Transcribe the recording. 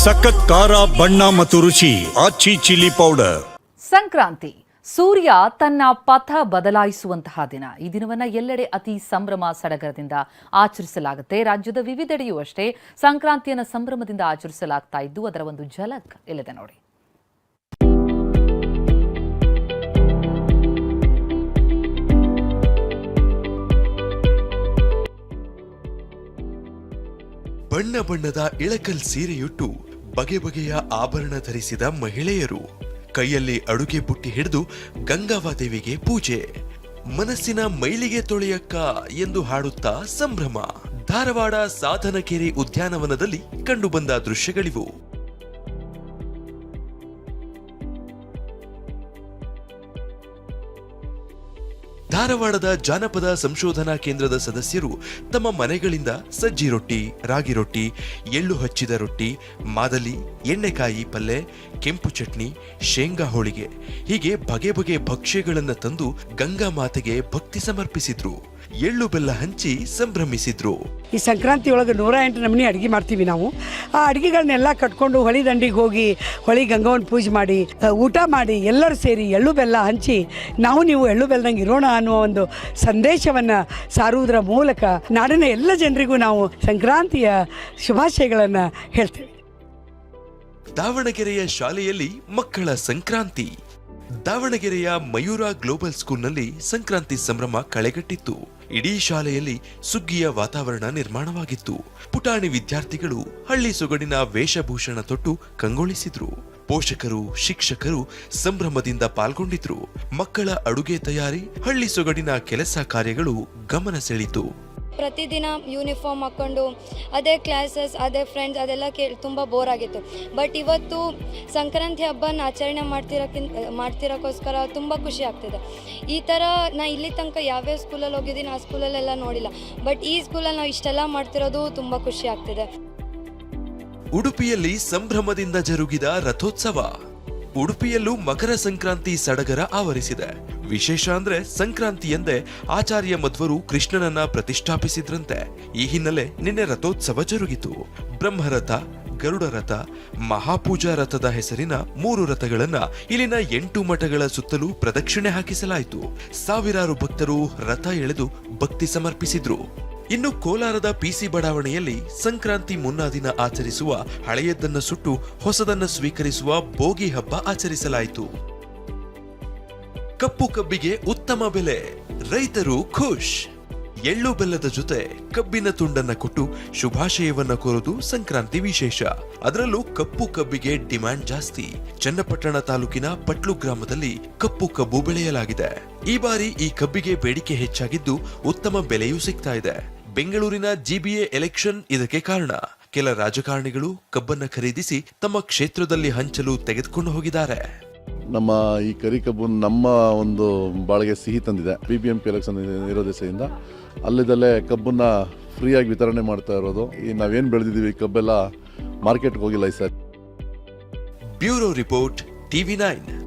ಸಖತ್ ಖಾರ ಬಣ್ಣ ಮತ್ತು ರುಚಿ ಆಚಿ ಚಿಲ್ಲಿ ಪೌಡರ್. ಸಂಕ್ರಾಂತಿ ಸೂರ್ಯ ತನ್ನ ಪಥ ಬದಲಾಯಿಸುವಂತಹ ದಿನ. ಈ ದಿನವನ್ನು ಎಲ್ಲೆಡೆ ಅತಿ ಸಂಭ್ರಮ ಸಡಗರದಿಂದ ಆಚರಿಸಲಾಗುತ್ತೆ. ರಾಜ್ಯದ ವಿವಿಧೆಡೆಯೂ ಅಷ್ಟೇ ಸಂಕ್ರಾಂತಿಯನ್ನು ಸಂಭ್ರಮದಿಂದ ಆಚರಿಸಲಾಗ್ತಾ ಇದ್ದು ಅದರ ಒಂದು ಝಲಕ್ ಇಲ್ಲಿದೆ ನೋಡಿ. ಬಣ್ಣ ಬಣ್ಣದ ಇಳಕಲ್ ಸೀರೆಯುಟ್ಟು ಬಗೆ ಬಗೆಯ ಆಭರಣ ಧರಿಸಿದ ಮಹಿಳೆಯರು, ಕೈಯಲ್ಲಿ ಅಡುಗೆ ಬುಟ್ಟಿ ಹಿಡಿದು ಗಂಗಾವಾದೇವಿಗೆ ಪೂಜೆ, ಮನಸ್ಸಿನ ಮೈಲಿಗೆ ತೊಳೆಯಕ್ಕ ಎಂದು ಹಾಡುತ್ತಾ ಸಂಭ್ರಮ. ಧಾರವಾಡ ಸಾಧನಕೆರೆ ಉದ್ಯಾನವನದಲ್ಲಿ ಕಂಡುಬಂದ ದೃಶ್ಯಗಳಿವು. ಧಾರವಾಡದ ಜಾನಪದ ಸಂಶೋಧನಾ ಕೇಂದ್ರದ ಸದಸ್ಯರು ತಮ್ಮ ಮನೆಗಳಿಂದ ಸಜ್ಜಿ ರೊಟ್ಟಿ, ರಾಗಿ ರೊಟ್ಟಿ, ಎಳ್ಳು ಹಚ್ಚಿದ ರೊಟ್ಟಿ, ಮಾದಲಿ, ಎಣ್ಣೆಕಾಯಿ ಪಲ್ಲೆ, ಕೆಂಪು ಚಟ್ನಿ, ಶೇಂಗಾ ಹೋಳಿಗೆ ಹೀಗೆ ಬಗೆ ಬಗೆ ಭಕ್ಷ್ಯಗಳನ್ನು ತಂದು ಗಂಗಾ ಮಾತೆಗೆ ಭಕ್ತಿ ಸಮರ್ಪಿಸಿದ್ರು. ಎಳ್ಳು ಬೆಲ್ಲ ಹಂಚಿ ಸಂಭ್ರಮಿಸಿದ್ರು. ಈ ಸಂಕ್ರಾಂತಿ ಒಳಗೆ 108 ನಮೂನಿ ಅಡುಗೆ ಮಾಡ್ತೀವಿ ನಾವು. ಆ ಅಡುಗೆಗಳನ್ನೆಲ್ಲ ಕಟ್ಕೊಂಡು ಹೊಳಿ ದಂಡಿಗೆ ಹೋಗಿ ಹೊಳಿ ಗಂಗವ್ವನ ಪೂಜೆ ಮಾಡಿ ಊಟ ಮಾಡಿ ಎಲ್ಲರೂ ಸೇರಿ ಎಳ್ಳು ಬೆಲ್ಲ ಹಂಚಿ ನೀವು ಎಳ್ಳು ಬೆಲ್ಲದಂಗೆ ಇರೋಣ ಅನ್ನುವ ಒಂದು ಸಂದೇಶವನ್ನು ಸಾರುವುದರ ಮೂಲಕ ನಾಡಿನ ಎಲ್ಲ ಜನರಿಗೂ ನಾವು ಸಂಕ್ರಾಂತಿಯ ಶುಭಾಶಯಗಳನ್ನು ಹೇಳ್ತೇವೆ. ದಾವಣಗೆರೆಯ ಶಾಲೆಯಲ್ಲಿ ಮಕ್ಕಳ ಸಂಕ್ರಾಂತಿ. ದಾವಣಗೆರೆಯ ಮಯೂರ ಗ್ಲೋಬಲ್ ಸ್ಕೂಲ್ನಲ್ಲಿ ಸಂಕ್ರಾಂತಿ ಸಂಭ್ರಮ ಕಳೆಗಟ್ಟಿತ್ತು. ಇಡೀ ಶಾಲೆಯಲ್ಲಿ ಸುಗ್ಗಿಯ ವಾತಾವರಣ ನಿರ್ಮಾಣವಾಗಿತ್ತು. ಪುಟಾಣಿ ವಿದ್ಯಾರ್ಥಿಗಳು ಹಳ್ಳಿ ಸೊಗಡಿನ ವೇಷಭೂಷಣ ತೊಟ್ಟು ಕಂಗೊಳಿಸಿದ್ರು. ಪೋಷಕರು, ಶಿಕ್ಷಕರು ಸಂಭ್ರಮದಿಂದ ಪಾಲ್ಗೊಂಡಿದ್ರು. ಮಕ್ಕಳ ಅಡುಗೆ ತಯಾರಿ, ಹಳ್ಳಿ ಸೊಗಡಿನ ಕೆಲಸ ಕಾರ್ಯಗಳು ಗಮನ ಸೆಳೀತು. ಪ್ರತಿದಿನ ಯೂನಿಫಾರ್ಮ್ ಹಾಕ್ಕೊಂಡು ಅದೇ ಕ್ಲಾಸಸ್, ಅದೇ ಫ್ರೆಂಡ್ಸ್ ಅದೆಲ್ಲ ತುಂಬ ಬೋರ್ ಆಗಿತ್ತು. ಬಟ್ ಇವತ್ತು ಸಂಕ್ರಾಂತಿ ಹಬ್ಬನ ಆಚರಣೆ ಮಾಡ್ತಿರೋಕ್ಕೋಸ್ಕರ ತುಂಬ ಖುಷಿ ಆಗ್ತಿದೆ. ಈ ಥರ ನಾ ಇಲ್ಲಿ ತನಕ ಯಾವ್ಯಾವ ಸ್ಕೂಲಲ್ಲಿ ಹೋಗಿದ್ದೀನಿ ಆ ಸ್ಕೂಲಲ್ಲೆಲ್ಲ ನೋಡಿಲ್ಲ. ಬಟ್ ಈ ಸ್ಕೂಲಲ್ಲಿ ನಾವು ಇಷ್ಟೆಲ್ಲ ಮಾಡ್ತಿರೋದು ತುಂಬ ಖುಷಿ ಆಗ್ತಿದೆ. ಉಡುಪಿಯಲ್ಲಿ ಸಂಭ್ರಮದಿಂದ ಜರುಗಿದ ರಥೋತ್ಸವ. ಉಡುಪಿಯಲ್ಲೂ ಮಕರ ಸಂಕ್ರಾಂತಿ ಸಡಗರ ಆವರಿಸಿದೆ. ವಿಶೇಷ ಅಂದ್ರೆ ಸಂಕ್ರಾಂತಿ ಎಂದೇ ಆಚಾರ್ಯ ಮಧ್ವರು ಕೃಷ್ಣನನ್ನ ಪ್ರತಿಷ್ಠಾಪಿಸಿದ್ರಂತೆ. ಈ ಹಿನ್ನೆಲೆ ನಿನ್ನೆ ರಥೋತ್ಸವ ಜರುಗಿತು. ಬ್ರಹ್ಮರಥ, ಗರುಡ ರಥ, ಮಹಾಪೂಜಾ ರಥದ ಹೆಸರಿನ 3 ರಥಗಳನ್ನ ಇಲ್ಲಿನ 8 ಮಠಗಳ ಸುತ್ತಲೂ ಪ್ರದಕ್ಷಿಣೆ ಹಾಕಿಸಲಾಯಿತು. ಸಾವಿರಾರು ಭಕ್ತರು ರಥ ಎಳೆದು ಭಕ್ತಿ ಸಮರ್ಪಿಸಿದ್ರು. ಇನ್ನು ಕೋಲಾರದ ಪಿಸಿ ಬಡಾವಣೆಯಲ್ಲಿ ಸಂಕ್ರಾಂತಿ ಮುನ್ನಾ ದಿನ ಆಚರಿಸುವ ಹಳೆಯದನ್ನ ಸುಟ್ಟು ಹೊಸದನ್ನ ಸ್ವೀಕರಿಸುವ ಬೋಗಿ ಹಬ್ಬ ಆಚರಿಸಲಾಯಿತು. ಕಪ್ಪು ಕಬ್ಬಿಗೆ ಉತ್ತಮ ಬೆಲೆ, ರೈತರು ಖುಷ್. ಎಳ್ಳು ಬೆಲ್ಲದ ಜೊತೆ ಕಬ್ಬಿನ ತುಂಡನ್ನ ಕೊಟ್ಟು ಶುಭಾಶಯವನ್ನ ಕೋರುವುದು ಸಂಕ್ರಾಂತಿ ವಿಶೇಷ. ಅದರಲ್ಲೂ ಕಪ್ಪು ಕಬ್ಬಿಗೆ ಡಿಮ್ಯಾಂಡ್ ಜಾಸ್ತಿ. ಚನ್ನಪಟ್ಟಣ ತಾಲೂಕಿನ ಪಟ್ಲು ಗ್ರಾಮದಲ್ಲಿ ಕಪ್ಪು ಕಬ್ಬು ಬೆಳೆಯಲಾಗಿದೆ. ಈ ಬಾರಿ ಈ ಕಬ್ಬಿಗೆ ಬೇಡಿಕೆ ಹೆಚ್ಚಾಗಿದ್ದು ಉತ್ತಮ ಬೆಲೆಯೂ ಸಿಗ್ತಾ ಇದೆ. ಬೆಂಗಳೂರಿನ ಜಿಬಿಎ ಎಲೆಕ್ಷನ್ ಇದಕ್ಕೆ ಕಾರಣ. ಕೆಲ ರಾಜಕಾರಣಿಗಳು ಕಬ್ಬನ್ನ ಖರೀದಿಸಿ ತಮ್ಮ ಕ್ಷೇತ್ರದಲ್ಲಿ ಹಂಚಲು ತೆಗೆದುಕೊಂಡು ಹೋಗಿದ್ದಾರೆ. ನಮ್ಮ ಈ ಕರಿ ಕಬ್ಬು ನಮ್ಮ ಒಂದು ಬಾಳಿಗೆ ಸಿಹಿ ತಂದಿದೆ. ಬಿಬಿಎಂಪಿ ಎಲೆಕ್ಷನ್ ಇರೋ ದಿವಸದಿಂದ ಅಲ್ಲಿದ್ದಲ್ಲೇ ಕಬ್ಬನ್ನ ಫ್ರೀಯಾಗಿ ವಿತರಣೆ ಮಾಡ್ತಾ ಇರೋದು. ಈ ನಾವೇನು ಬೆಳೆದಿದ್ದೀವಿ ಕಬ್ಬೆಲ್ಲ ಮಾರ್ಕೆಟ್ಗೆ ಹೋಗಿಲ್ಲ ಈ ಸರ್. Bureau report, TV9.